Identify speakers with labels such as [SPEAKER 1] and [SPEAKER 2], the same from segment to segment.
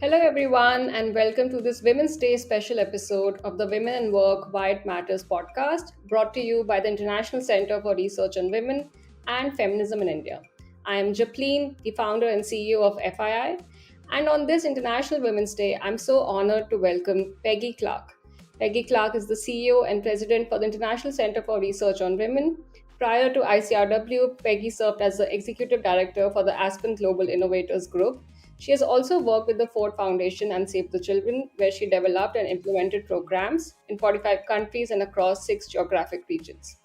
[SPEAKER 1] Hello, everyone, and welcome to this Women's Day special episode of the Women and Work Why It Matters podcast, brought to you by the International Center for Research on Women and Feminism in India. I am Japleen, the founder and CEO of FII, and on this International Women's Day, I'm so honored to welcome Peggy Clark. Peggy Clark is the CEO and President for the International Center for Research on Women. Prior to ICRW, Peggy served as the Executive Director for the Aspen Global Innovators Group. She has also worked with the Ford Foundation and Save the Children, where she developed and implemented programs in 45 countries and across 6 geographic regions.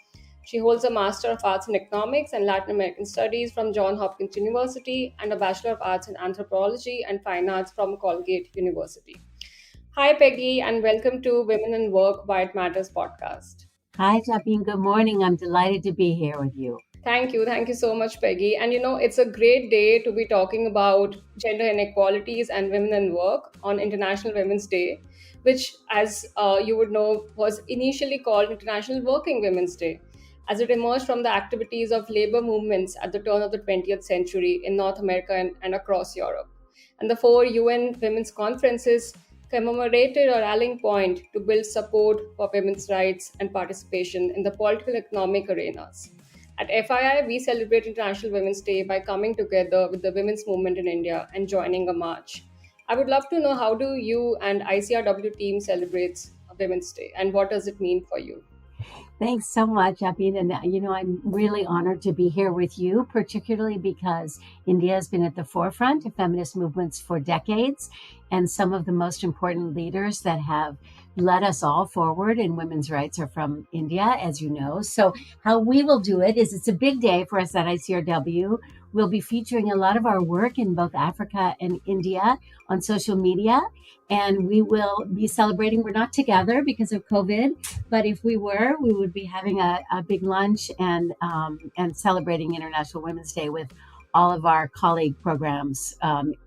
[SPEAKER 1] She holds a Master of Arts in Economics and Latin American Studies from Johns Hopkins University and a Bachelor of Arts in Anthropology and Fine Arts from Colgate University. Hi, Peggy, and welcome to Women in Work Why It Matters podcast.
[SPEAKER 2] Hi, Japleen. Good morning. I'm delighted to be here with you.
[SPEAKER 1] Thank you. Thank you so much, Peggy. And it's a great day to be talking about gender inequalities and women in work on International Women's Day, which, as you would know, was initially called International Working Women's Day, as it emerged from the activities of labor movements at the turn of the 20th century in North America and across Europe. And the 4 UN women's conferences commemorated a rallying point to build support for women's rights and participation in the political and economic arenas. At FII, we celebrate International Women's Day by coming together with the women's movement in India and joining a march. I would love to know, how do you and ICRW team celebrates Women's Day, and what does it mean for you?
[SPEAKER 2] Thanks so much, Japleen. And, I'm really honored to be here with you, particularly because India has been at the forefront of feminist movements for decades. And some of the most important leaders that have led us all forward in women's rights are from India, as you know. So how we will do it is, it's a big day for us at ICRW. We'll be featuring a lot of our work in both Africa and India on social media. And we will be celebrating. We're not together because of COVID, but if we were, we would be having a big lunch and celebrating International Women's Day with all of our colleague programs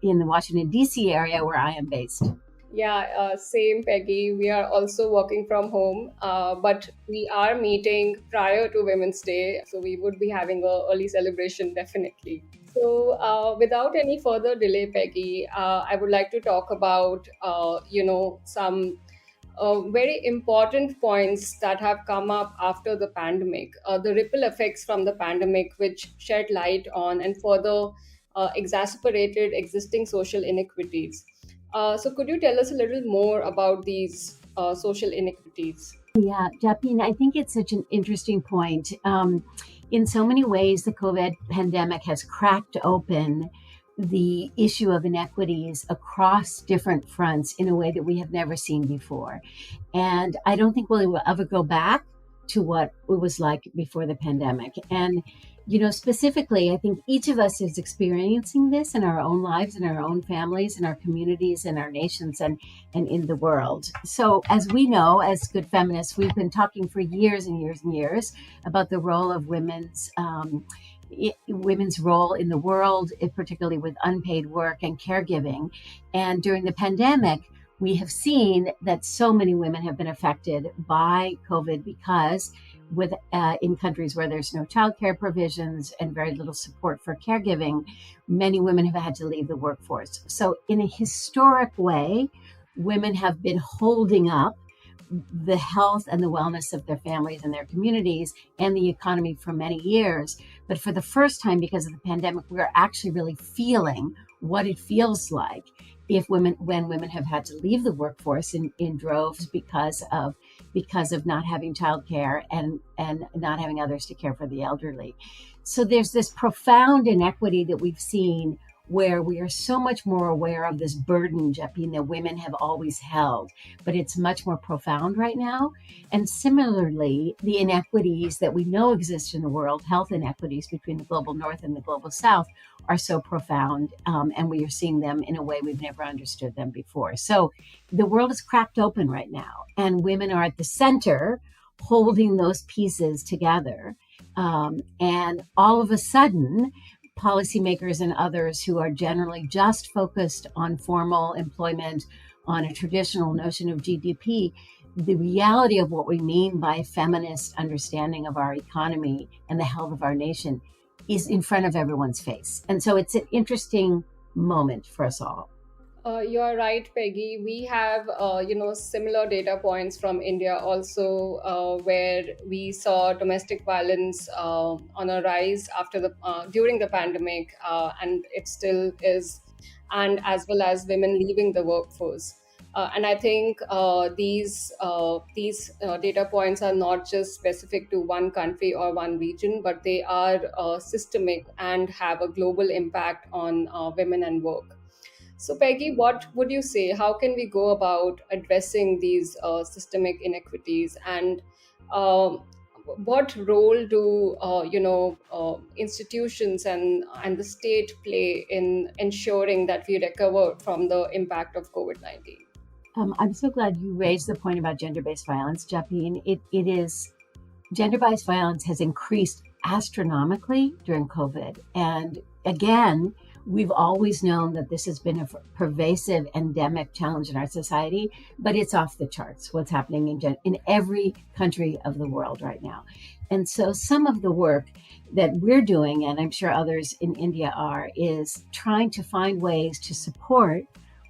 [SPEAKER 2] in the Washington, D.C. area where I am based.
[SPEAKER 1] Yeah, same, Peggy. We are also working from home, but we are meeting prior to Women's Day, so we would be having an early celebration definitely. So, without any further delay, Peggy, I would like to talk about, some very important points that have come up after the pandemic, the ripple effects from the pandemic, which shed light on and further exacerbated existing social inequities. So, could you tell us a little more about these social inequities?
[SPEAKER 2] Yeah, Japleen, I think it's such an interesting point. In so many ways, the COVID pandemic has cracked open the issue of inequities across different fronts in a way that we have never seen before. And I don't think we will ever go back to what it was like before the pandemic. And specifically, I think each of us is experiencing this in our own lives, in our own families, in our communities, in our nations, and in the world. So as we know, as good feminists, we've been talking for years and years and years about the role of women's role in the world, particularly with unpaid work and caregiving. And during the pandemic, we have seen that so many women have been affected by COVID because in countries where there's no childcare provisions and very little support for caregiving, many women have had to leave the workforce. So in a historic way, women have been holding up the health and the wellness of their families and their communities and the economy for many years. But for the first time, because of the pandemic, we're actually really feeling what it feels like when women have had to leave the workforce in droves because of not having childcare and not having others to care for the elderly. So there's this profound inequity that we've seen, where we are so much more aware of this burden, Japleen, that women have always held, but it's much more profound right now. And similarly, the inequities that we know exist in the world, health inequities between the global north and the global south, are so profound, and we are seeing them in a way we've never understood them before. So the world is cracked open right now, and women are at the center holding those pieces together. And all of a sudden, policymakers and others who are generally just focused on formal employment, on a traditional notion of GDP, the reality of what we mean by a feminist understanding of our economy and the health of our nation is in front of everyone's face. And so it's an interesting moment for us all.
[SPEAKER 1] You are right, Peggy. We have, similar data points from India also, where we saw domestic violence on a rise after the during the pandemic, and it still is, and as well as women leaving the workforce. And I think these data points are not just specific to one country or one region, but they are systemic and have a global impact on women and work. So, Peggy, what would you say? How can we go about addressing these systemic inequities, and um what role do institutions and the state play in ensuring that we recover from the impact of COVID-19?
[SPEAKER 2] I'm so glad you raised the point about gender based violence, Japleen. It is gender based violence has increased astronomically during COVID. And again, we've always known that this has been a pervasive endemic challenge in our society, but it's off the charts what's happening in every country of the world right now. And so some of the work that we're doing, and I'm sure others in India are, is trying to find ways to support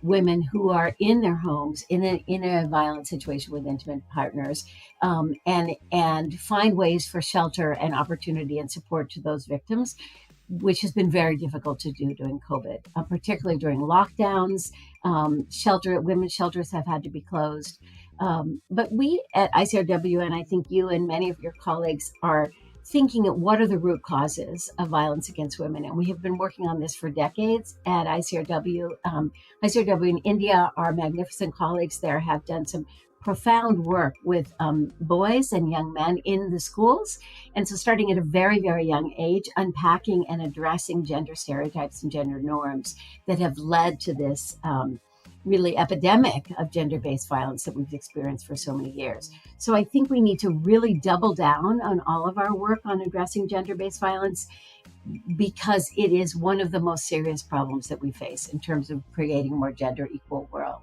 [SPEAKER 2] women who are in their homes in a violent situation with intimate partners, and find ways for shelter and opportunity and support to those victims, which has been very difficult to do during COVID, particularly during lockdowns. Women's shelters have had to be closed. But we at ICRW, and I think you and many of your colleagues are thinking at what are the root causes of violence against women. And we have been working on this for decades at ICRW. ICRW in India, our magnificent colleagues there have done some profound work with boys and young men in the schools. And so starting at a very, very young age, unpacking and addressing gender stereotypes and gender norms that have led to this really epidemic of gender-based violence that we've experienced for so many years. So I think we need to really double down on all of our work on addressing gender-based violence, because it is one of the most serious problems that we face in terms of creating a more gender equal world.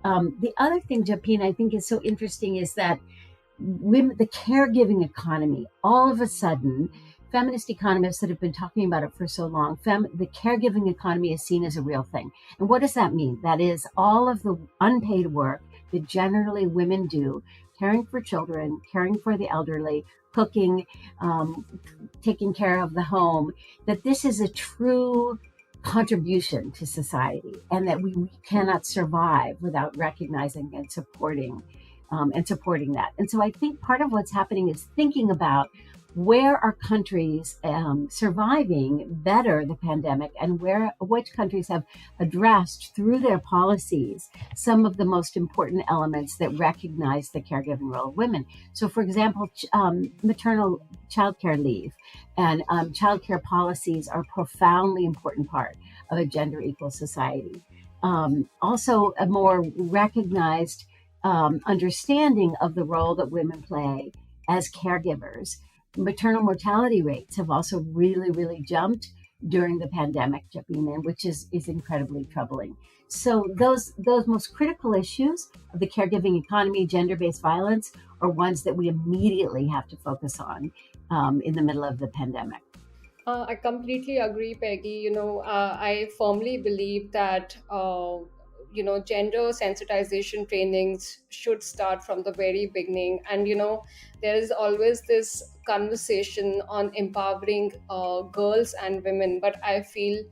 [SPEAKER 2] The other thing, Japeen, I think is so interesting is that the caregiving economy, all of a sudden, feminist economists that have been talking about it for so long, the caregiving economy is seen as a real thing. And what does that mean? That is all of the unpaid work that generally women do, caring for children, caring for the elderly, cooking, taking care of the home, that this is a true contribution to society, and that we cannot survive without recognizing and supporting that. And so I think part of what's happening is thinking about where are countries surviving better the pandemic, and which countries have addressed through their policies some of the most important elements that recognize the caregiving role of women. So, for example, maternal childcare leave and childcare policies are a profoundly important part of a gender equal society. Also, a more recognized understanding of the role that women play as caregivers. Maternal mortality rates have also really, really jumped during the pandemic, Japleen, which is incredibly troubling. So those most critical issues of the caregiving economy, gender-based violence, are ones that we immediately have to focus on in the middle of the pandemic.
[SPEAKER 1] I completely agree, Peggy. I firmly believe that gender sensitization trainings should start from the very beginning. And there is always this conversation on empowering girls and women, but I feel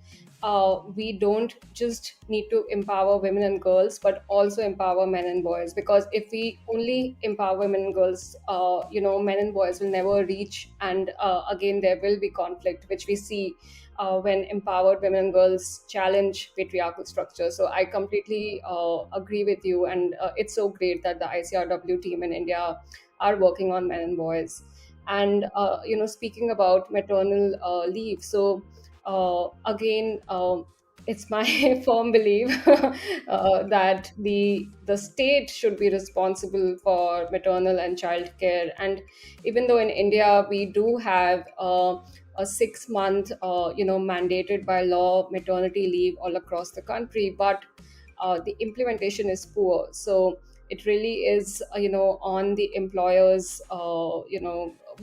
[SPEAKER 1] we don't just need to empower women and girls, but also empower men and boys. Because if we only empower women and girls, men and boys will never reach, and again there will be conflict, which we see when empowered women and girls challenge patriarchal structure. So I completely agree with you, and it's so great that the ICRW team in India are working on men and boys. And speaking about maternal leave, so again, it's my firm belief that the state should be responsible for maternal and child care. And even though in India we do have a 6 month, mandated by law maternity leave all across the country, but the implementation is poor. So it really is, on the employers,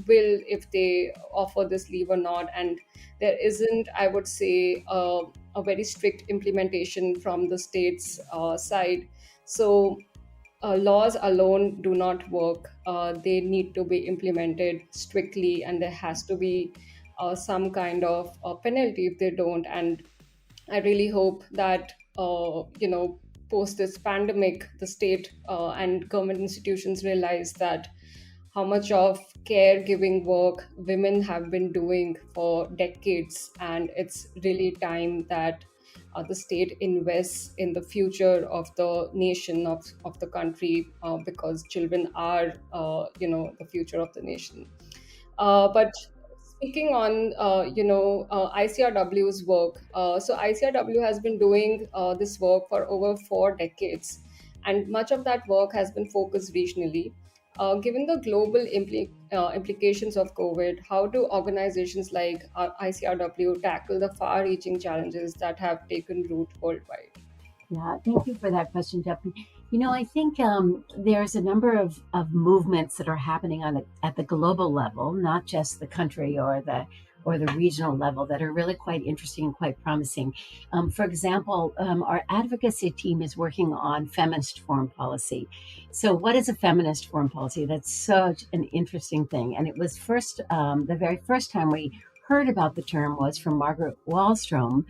[SPEAKER 1] will if they offer this leave or not. And there isn't, I would say, a very strict implementation from the state's side. So laws alone do not work. They need to be implemented strictly, and there has to be some kind of penalty if they don't. And I really hope that, post this pandemic, the state and government institutions realize that how much of caregiving work women have been doing for decades, and it's really time that the state invests in the future of the nation, of the country, because children are, the future of the nation. But speaking on, ICRW's work, so ICRW has been doing this work for over 4 decades, and much of that work has been focused regionally. Given the global implications of COVID, how do organizations like ICRW tackle the far-reaching challenges that have taken root worldwide?
[SPEAKER 2] Yeah, thank you for that question, Japleen. I think there's a number of movements that are happening at the global level, not just the country or the regional level, that are really quite interesting and quite promising. For example, our advocacy team is working on feminist foreign policy. So, what is a feminist foreign policy? That's such an interesting thing, and it was the very first time we heard about the term was from Margaret Wallström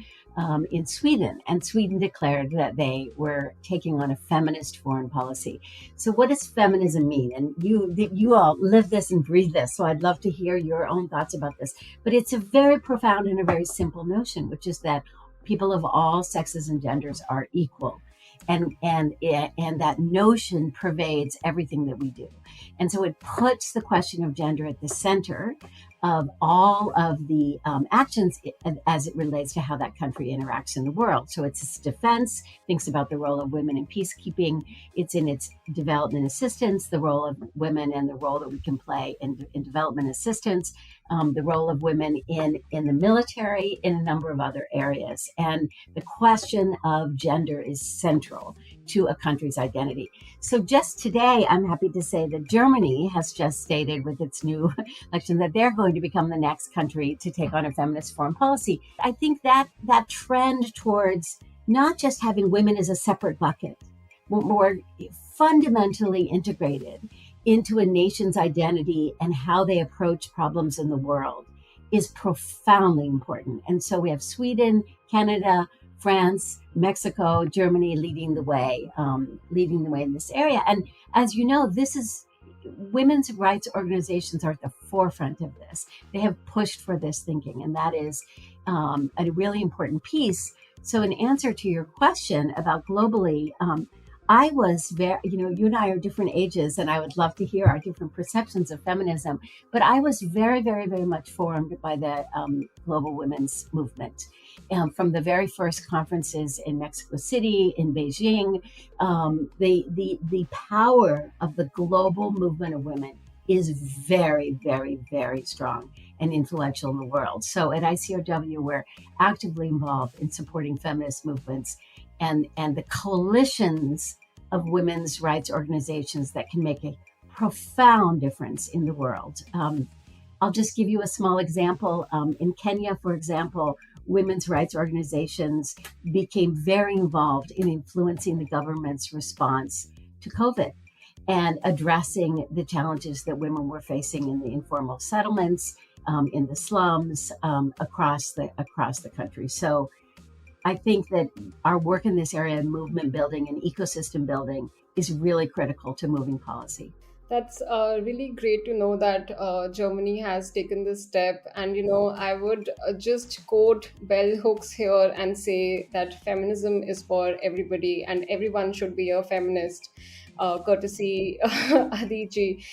[SPEAKER 2] in Sweden, and Sweden declared that they were taking on a feminist foreign policy. So, what does feminism mean? And you all live this and breathe this, so I'd love to hear your own thoughts about this. But it's a very profound and a very simple notion, which is that people of all sexes and genders are equal. And that notion pervades everything that we do. And so it puts the question of gender at the center of all of the actions as it relates to how that country interacts in the world. So it's its defense, thinks about the role of women in peacekeeping. It's in its development assistance, the role of women and the role that we can play in development assistance, the role of women in the military, in a number of other areas. And the question of gender is central to a country's identity. So just today, I'm happy to say that Germany has just stated with its new election that they're going to become the next country to take on a feminist foreign policy. I think that trend towards not just having women as a separate bucket, more fundamentally integrated into a nation's identity and how they approach problems in the world is profoundly important. And so we have Sweden, Canada, France, Mexico, Germany leading the way in this area. And as you know, women's rights organizations are at the forefront of this. They have pushed for this thinking, and that is a really important piece. So in answer to your question about globally, I was very, you and I are different ages, and I would love to hear our different perceptions of feminism. But I was very, very, very much formed by the global women's movement. From the very first conferences in Mexico City, in Beijing, the power of the global movement of women is very, very, very strong and influential in the world. So at ICRW, we're actively involved in supporting feminist movements and the coalitions of women's rights organizations that can make a profound difference in the world. I'll just give you a small example. In Kenya, for example, women's rights organizations became very involved in influencing the government's response to COVID and addressing the challenges that women were facing in the informal settlements, in the slums, across the country. So I think that our work in this area of movement building and ecosystem building is really critical to moving policy.
[SPEAKER 1] That's really great to know that Germany has taken this step. And, I would just quote bell hooks here and say that feminism is for everybody and everyone should be a feminist, courtesy Adiji.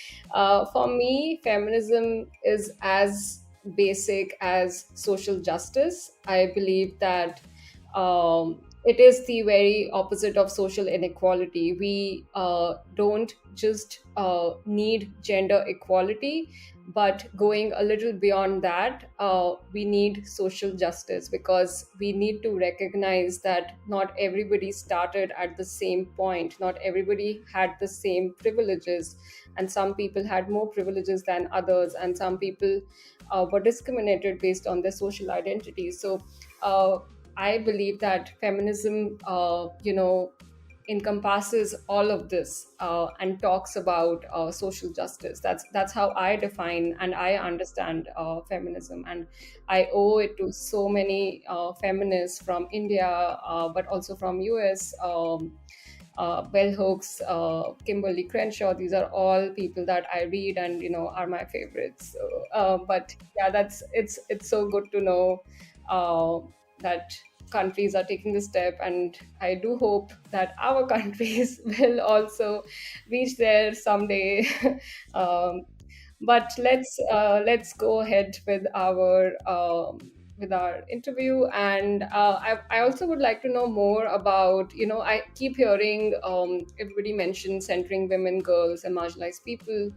[SPEAKER 1] For me, feminism is as basic as social justice. I believe that it is the very opposite of social inequality. We don't just need gender equality, but going a little beyond that, we need social justice, because we need to recognize that not everybody started at the same point, not everybody had the same privileges, and some people had more privileges than others, and some people were discriminated based on their social identity. So uh, I believe that feminism, encompasses all of this and talks about social justice. That's how I define and I understand feminism, and I owe it to so many feminists from India, but also from US. Bell Hooks, Kimberly Crenshaw. These are all people that I read and are my favorites. So, but yeah, it's so good to know uh, that countries are taking this step, and I do hope that our countries will also reach there someday. um, but let's go ahead with our interview, and I also would like to know more about, I keep hearing everybody mention centering women, girls, and marginalized people,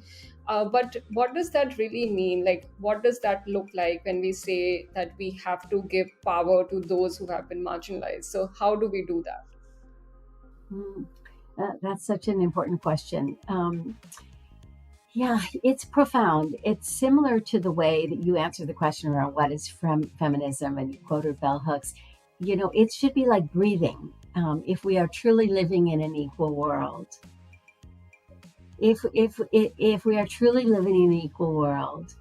[SPEAKER 1] but what does that really mean? Like, what does that look like when we say that we have to give power to those who have been marginalized? So how do we do that?
[SPEAKER 2] Mm, that's such an important question. Yeah, it's profound. It's similar to the way that you answer the question around what is feminism, and you quoted bell hooks. It should be like breathing. If we are truly living in an equal world, if we are truly living in an equal world,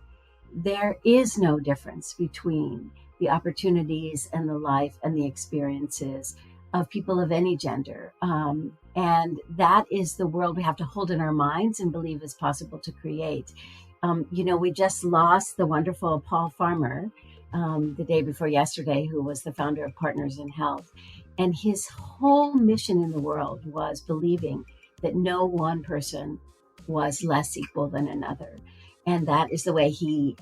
[SPEAKER 2] there is no difference between the opportunities and the life and the experiences of people of any gender. And that is the world we have to hold in our minds and believe is possible to create. We just lost the wonderful Paul Farmer the day before yesterday, who was the founder of Partners in Health. And his whole mission in the world was believing that no one person was less equal than another. And that is the way he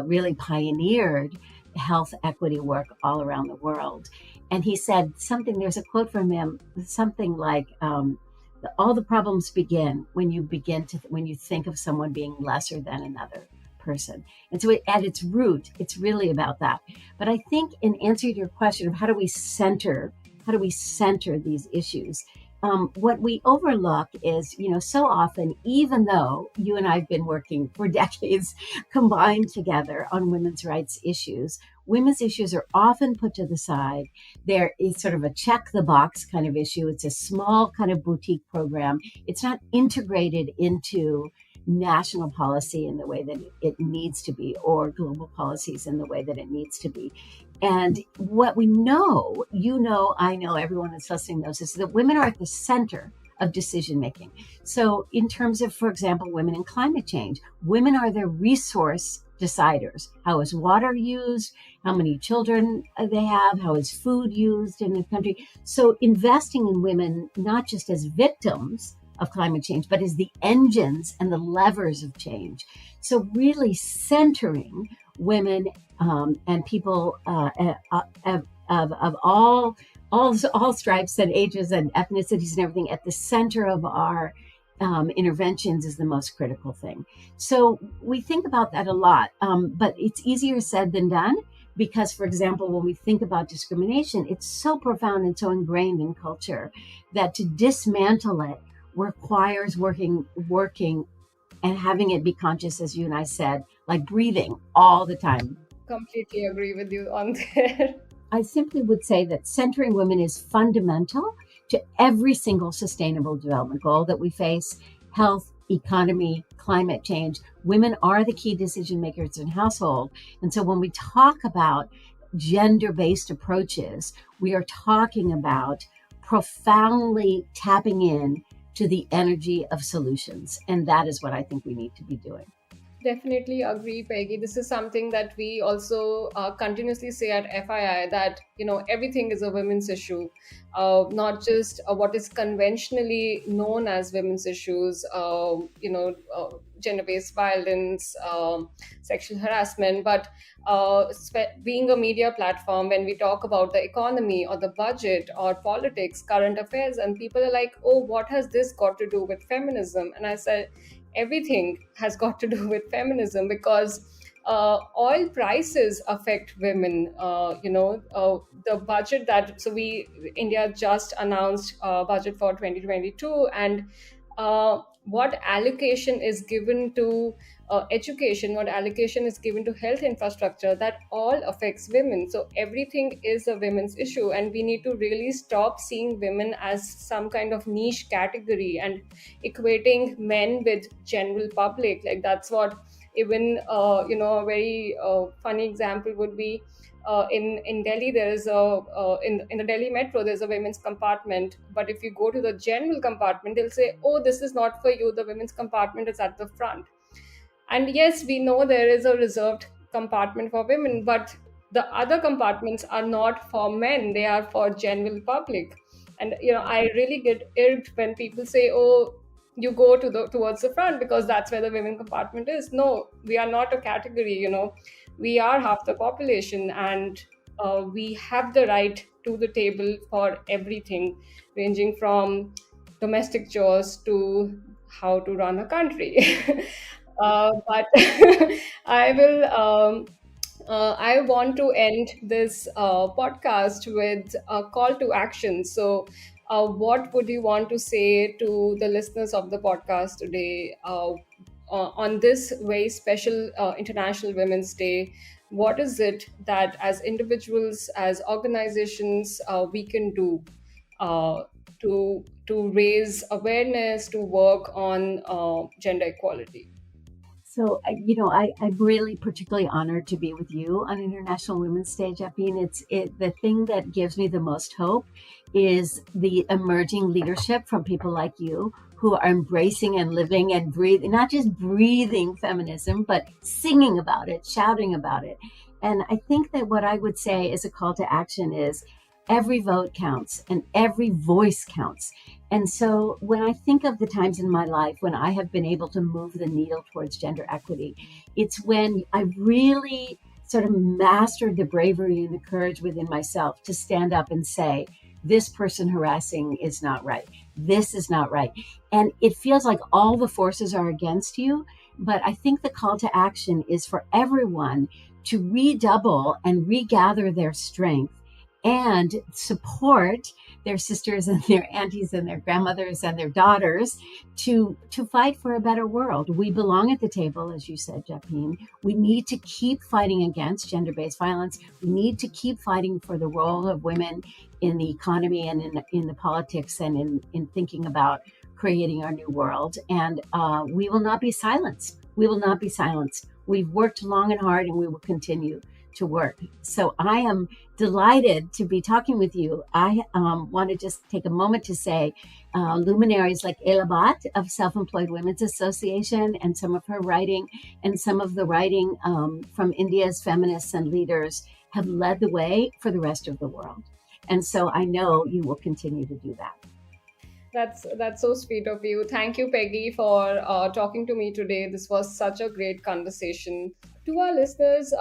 [SPEAKER 2] really pioneered health equity work all around the world. And he said something, there's a quote from him, something like, all the problems begin when when you think of someone being lesser than another person. And so at its root, it's really about that. But I think in answer to your question of how do we center these issues, what we overlook is, so often, even though you and I've been working for decades combined together on women's rights issues, women's issues are often put to the side. There is sort of a check the box kind of issue. It's a small kind of boutique program. It's not integrated into national policy in the way that it needs to be, or global policies in the way that it needs to be. And what we know, I know, everyone that's listening knows, is that women are at the center of decision making. So, in terms of, for example, women in climate change, women are the resource deciders. How is water used? How many children they have? How is food used in the country? So, investing in women, not just as victims of climate change, but as the engines and the levers of change. So, really centering women and people of all stripes and ages and ethnicities and everything at the center of our interventions is the most critical thing. So we think about that a lot, but it's easier said than done, because, for example, when we think about discrimination, it's so profound and so ingrained in culture that to dismantle it requires working and having it be conscious, as you and I said, like breathing all the time.
[SPEAKER 1] Completely agree with you on there.
[SPEAKER 2] I simply would say that centering women is fundamental to every single sustainable development goal that we face: health, economy, climate change. Women are the key decision makers in household. And so when we talk about gender-based approaches, we are talking about profoundly tapping in to the energy of solutions. And that is what I think we need to be doing.
[SPEAKER 1] Definitely agree, Peggy. This is something that we also continuously say at FII, that everything is a women's issue, not just what is conventionally known as women's issues. gender-based violence, sexual harassment. But being a media platform, when we talk about the economy or the budget or politics, current affairs, and people are like, oh, what has this got to do with feminism? And I said, everything has got to do with feminism, because oil prices affect women. The budget that, so we, India just announced budget for 2022, and what allocation is given to education, what allocation is given to health infrastructure, that all affects women. So everything is a women's issue, and we need to really stop seeing women as some kind of niche category and equating men with general public. Like, that's what, even a very funny example would be, in Delhi, there is in the Delhi metro, there's a women's compartment. But if you go to the general compartment, they'll say, oh, this is not for you. The women's compartment is at the front. And yes, we know there is a reserved compartment for women, but the other compartments are not for men. They are for general public. And I really get irked when people say, oh, you go to the towards the front because that's where the women compartment is. No, we are not a category. We are half the population, and we have the right to the table for everything, ranging from domestic chores to how to run a country. But I will. I want to end this podcast with a call to action. So, what would you want to say to the listeners of the podcast today, on this very special International Women's Day? What is it that, as individuals, as organizations, we can do uh, to raise awareness, to work on gender equality?
[SPEAKER 2] So, I'm really particularly honored to be with you on International Women's Day, Japleen. The thing that gives me the most hope is the emerging leadership from people like you who are embracing and living and breathing, not just breathing feminism, but singing about it, shouting about it. And I think that what I would say as a call to action is every vote counts and every voice counts. And so when I think of the times in my life when I have been able to move the needle towards gender equity, it's when I really sort of mastered the bravery and the courage within myself to stand up and say, this person harassing is not right. This is not right. And it feels like all the forces are against you. But I think the call to action is for everyone to redouble and regather their strength and support their sisters and their aunties and their grandmothers and their daughters to fight for a better world. We belong at the table, as you said, Japleen. We need to keep fighting against gender-based violence. We need to keep fighting for the role of women in the economy and in the politics and in thinking about creating our new world. And we will not be silenced. We will not be silenced. We've worked long and hard, and we will continue to work. So I am delighted to be talking with you. I want to just take a moment to say luminaries like Elabat of Self-Employed Women's Association and some of her writing and some of the writing from India's feminists and leaders have led the way for the rest of the world. And so I know you will continue to do that.
[SPEAKER 1] That's so sweet of you. Thank you, Peggy, for talking to me today. This was such a great conversation. To our listeners,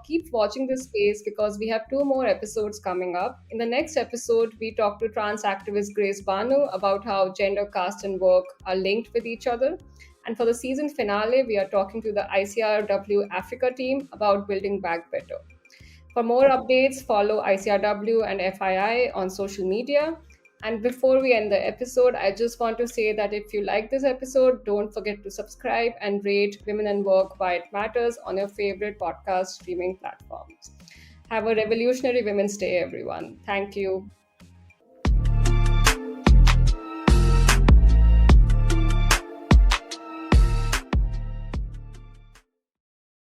[SPEAKER 1] keep watching this space because we have two more episodes coming up. In the next episode, we talk to trans activist Grace Banu about how gender, caste, and work are linked with each other. And for the season finale, we are talking to the ICRW Africa team about building back better. For more updates, follow ICRW and FII on social media. And before we end the episode, I just want to say that if you like this episode, don't forget to subscribe and rate Women and Work Why It Matters on your favorite podcast streaming platforms. Have a revolutionary Women's Day, everyone. Thank you.